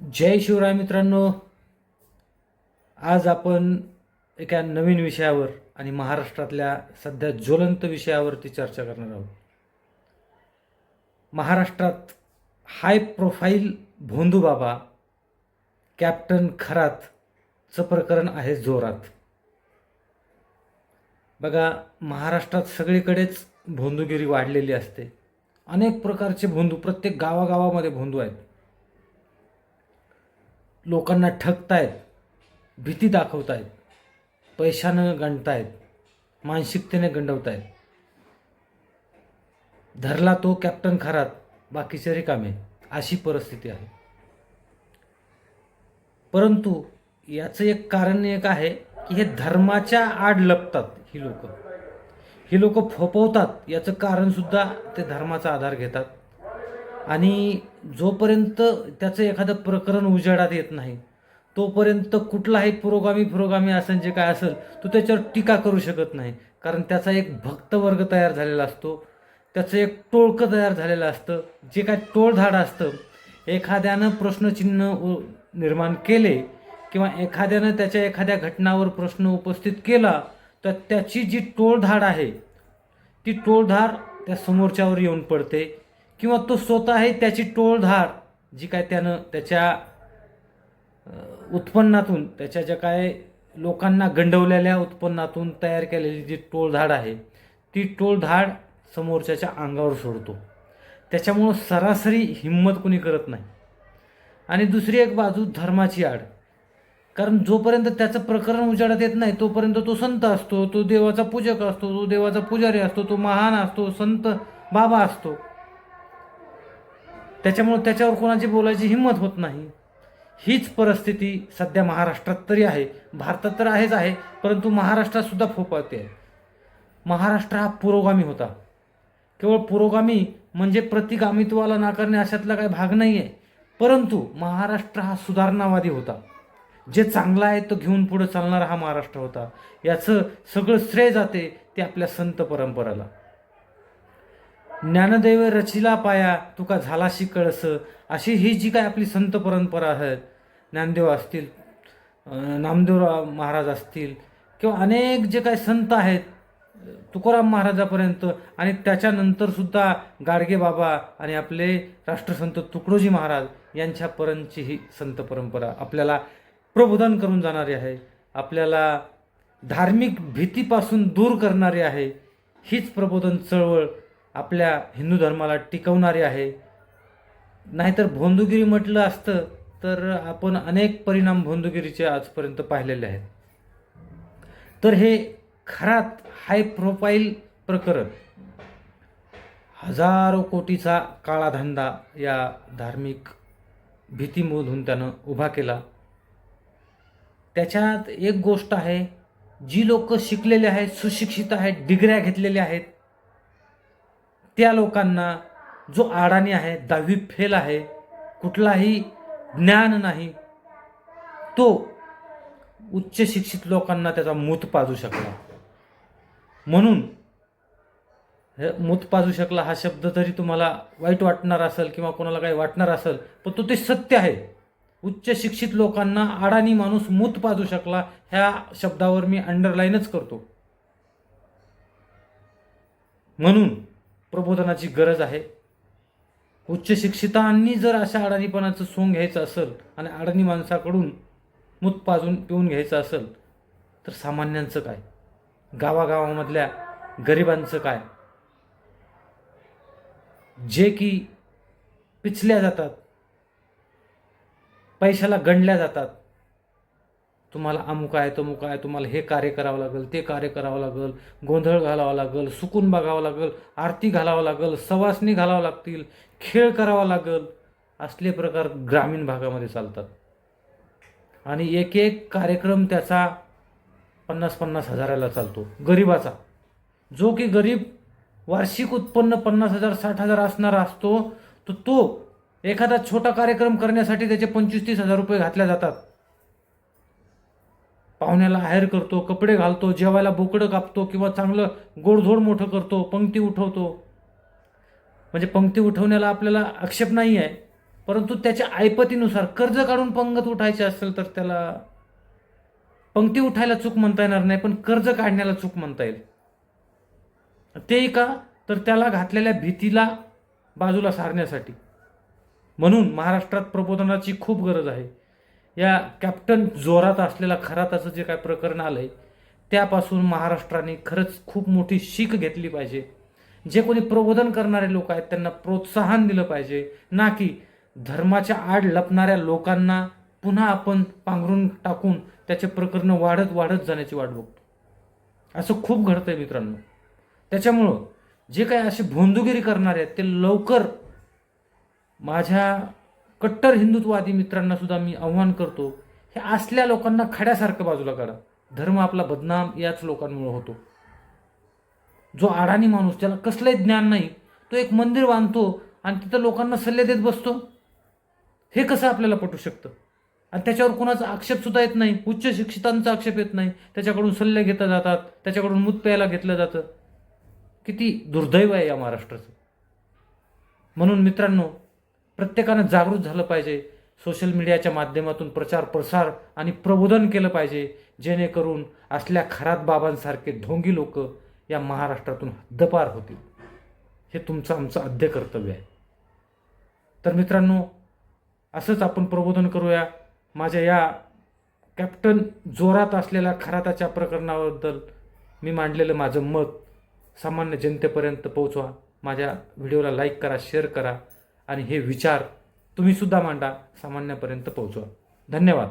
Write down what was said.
जय शिवराय मित्रांनो. आज आपण एका नवीन विषयावर आणि महाराष्ट्रातल्या सध्या ज्वलंत विषयावरती चर्चा करणार आहोत. महाराष्ट्रात हाय प्रोफाईल भोंदूबाबा कॅप्टन खरातचं प्रकरण आहे जोरात. बघा, महाराष्ट्रात सगळीकडेच भोंदूगिरी वाढलेली असते. अनेक प्रकारचे भोंदू, प्रत्येक गावागावामध्ये भोंदू आहेत. लोकांना ठगतायत, भीती दाखवतायत, पैशानं गंडतायत, मानसिकतेने गंडवतायत. धरला तो कॅप्टन खरात, बाकीचे रिकामे, अशी परिस्थिती आहे. परंतु याचं एक कारण एक आहे की हे धर्माच्या आड लपतात. ही लोक फोपवतात. याचं कारणसुद्धा ते धर्माचा आधार घेतात. आणि जोपर्यंत त्याचं एखादं प्रकरण उजेडात येत नाही तोपर्यंत कुठलाही पुरोगामी असेल, जे काय असेल, तो त्याच्यावर टीका करू शकत नाही. कारण त्याचा एक भक्तवर्ग तयार झालेला असतो, त्याचं एक टोळकं तयार झालेलं असतं. जे काय टोळधाड असतं, एखाद्यानं प्रश्नचिन्ह निर्माण केले किंवा एखाद्यानं त्याच्या एखाद्या घटनावर प्रश्न उपस्थित केला तर त्याची जी टोळधाड आहे ती टोळधाड त्या समोरच्यावर येऊन पडते. किंवा तो स्वतः आहे त्याची टोळधाड, जी काय त्यानं त्याच्या उत्पन्नातून, त्याच्या ज्या काय लोकांना गंडवलेल्या उत्पन्नातून तयार केलेली जी टोळधाड आहे ती टोळधाड समोरच्याच्या अंगावर सोडतो. त्याच्यामुळं सरासरी हिंमत कुणी करत नाही. आणि दुसरी एक बाजू धर्माची आड. कारण जोपर्यंत त्याचं प्रकरण उजाडात येत नाही तोपर्यंत तो संत असतो, तो देवाचा पूजक असतो, तो देवाचा पुजारी असतो, तो महान असतो, संत बाबा असतो. त्याच्यामुळे त्याच्यावर कोणाची बोलायची हिंमत होत नाही. हीच परिस्थिती सध्या महाराष्ट्रात तरी आहे. भारतात तर आहेच आहे, परंतु महाराष्ट्रात सुद्धा फोफावते आहे. महाराष्ट्र हा पुरोगामी होता. केवळ पुरोगामी म्हणजे प्रतिगामित्वाला नाकारणे अशातला काही भाग नाही आहे. परंतु महाराष्ट्र हा सुधारणावादी होता. जे चांगलं आहे तो घेऊन पुढे चालणारा हा महाराष्ट्र होता. याचं सगळं श्रेय जाते ते आपल्या संत परंपराला. ज्ञानदेव रचिला पाया तुका झालाशी कळस, अशी ही जी काय आपली संत परंपरा आहे, ज्ञानदेव असतील, नामदेव महाराज असतील, किंवा अनेक जे काय संत आहेत तुकाराम महाराजापर्यंत, आणि त्याच्यानंतर सुद्धा गाडगे बाबा आणि आपले राष्ट्रसंत तुकडोजी महाराज यांच्यापर्यंतची ही संत परंपरा आपल्याला प्रबोधन करून जाणारी आहे. आपल्याला धार्मिक भीतीपासून दूर करणारी आहे. हीच प्रबोधन चळवळ आपल्या हिंदू धर्माला टिकवणारी आहे. नाहीतर भोंदूगिरी म्हटलं असतं तर आपण अनेक परिणाम भोंदूगिरीचे आजपर्यंत पाहिलेले आहेत. तर हे खरात हाय प्रोफाईल प्रकरण, हजारो कोटीचा काळा धंदा या धार्मिक भीतीमधून त्यानं उभा केला. त्याच्यात एक गोष्ट आहे, जी लोक शिकलेले आहेत, सुशिक्षित आहेत, डिग्र्या घेतलेल्या आहेत, त्या लोकांना जो अडाणी आहे, 10वी फेल आहे, कुठलाही ज्ञान नाही, तो उच्च शिक्षित लोकांना त्याचा मूत पाजू शकला. म्हणून मूत पाजू शकला हा शब्द तरी तुम्हाला वाईट वाटणार असेल किंवा कोणाला काही वाटणार असेल, पण तो ते सत्य आहे. उच्च शिक्षित लोकांना अडाणी माणूस मूत पाजू शकला, ह्या शब्दावर मी अंडरलाईनच करतो. म्हणून प्रबोधनाची गरज आहे. उच्च शिक्षितांनी जर अशा अडाणीपणाचं सोंग घ्यायचं असेल आणि अडाणी माणसाकडून मूत पाजून पिऊन घ्यायचं असेल तर सामान्यांचं काय, गावागावामधल्या गरिबांचं काय, जे की पिचल्या जातात, पैशाला गंडल्या जातात. तुम्हाला अमुक आहे तमुक आहे, तुम्हाला हे कार्य करावं लागेल, ते कार्य करावं लागेल, गोंधळ घालावा लागेल, सुकून बघावं लागेल, आरती घालावं लागेल, सवासणी घालावं लागतील, खेळ करावा लागेल, असले प्रकार ग्रामीण भागामध्ये चालतात. आणि एक एक कार्यक्रम त्याचा 50-50 हजाराला चालतो गरिबाचा. जो की गरीब वार्षिक उत्पन्न 50,000 60,000 असणारा असतो, तो एखादा छोटा कार्यक्रम करण्यासाठी त्याचे 25-30 हजार रुपये घातल्या जातात. पाहुण्याला हायर करतो, कपडे घालतो, जेवायला बोकडं कापतो किंवा चांगलं गोडधोड मोठं करतो, पंक्ती उठवतो. म्हणजे पंक्ती उठवण्याला आपल्याला आक्षेप नाही आहे, परंतु त्याच्या ऐपतीनुसार कर्ज काढून पंगत उठायची असेल तर त्याला पंक्ती उठायला चूक म्हणता येणार नाही, पण कर्ज काढण्याला चूक म्हणता येईल. तेही का, तर त्याला घातलेल्या भीतीला बाजूला सारण्यासाठी. म्हणून महाराष्ट्रात प्रबोधनाची खूप गरज आहे. या कॅप्टन जोरात असलेला खराताचं जे काय प्रकरण आलंय त्यापासून महाराष्ट्राने खरंच खूप मोठी शीख घेतली पाहिजे. जे कोणी प्रबोधन करणारे लोक आहेत त्यांना प्रोत्साहन दिलं पाहिजे, ना की धर्माच्या आड लपणाऱ्या लोकांना पुन्हा आपण पांघरून टाकून त्याचे प्रकरण वाढत वाढत जाण्याची वाट बघतो. असं खूप घडतंय मित्रांनो. त्याच्यामुळं जे काही असे भोंदूगिरी करणारे आहेत ते लवकर, माझ्या कट्टर हिंदुत्ववादी मित्रांना सुद्धा मी आव्हान करतो, हे असल्या लोकांना खड्यासारखं बाजूला काढा. धर्म आपला बदनाम याच लोकांमुळे होतो. जो अडाणी माणूस, ज्याला कसलंही ज्ञान नाही, तो एक मंदिर बांधतो आणि तिथं लोकांना सल्ले देत बसतो. हे कसं आपल्याला पटू शकतं? आणि त्याच्यावर कुणाचा आक्षेप सुद्धा येत नाही, उच्च शिक्षितांचा आक्षेप येत नाही. त्याच्याकडून सल्ले घेतले जातात, त्याच्याकडून मूत प्यायला घेतलं जातं. किती दुर्दैव आहे या महाराष्ट्राचं. म्हणून मित्रांनो, प्रत्येकानं जागृत झालं पाहिजे. सोशल मीडियाच्या माध्यमातून प्रचार प्रसार आणि प्रबोधन केलं पाहिजे, जेणेकरून असल्या खरात बाबांसारखे ढोंगी लोक या महाराष्ट्रातून हद्दपार होतील. हे तुमचं आमचं आद्य कर्तव्य आहे. तर मित्रांनो, असंच आपण प्रबोधन करूया. माझ्या या कॅप्टन जोरात असलेल्या खराताच्या प्रकरणाबद्दल मी मांडलेलं माझं मत सामान्य जनतेपर्यंत पोहोचवा. माझ्या व्हिडिओला लाईक करा, शेअर करा आणि हे विचार तुम्ही सुद्धा मांडा, सामान्यापर्यंत पोहोचवा. धन्यवाद.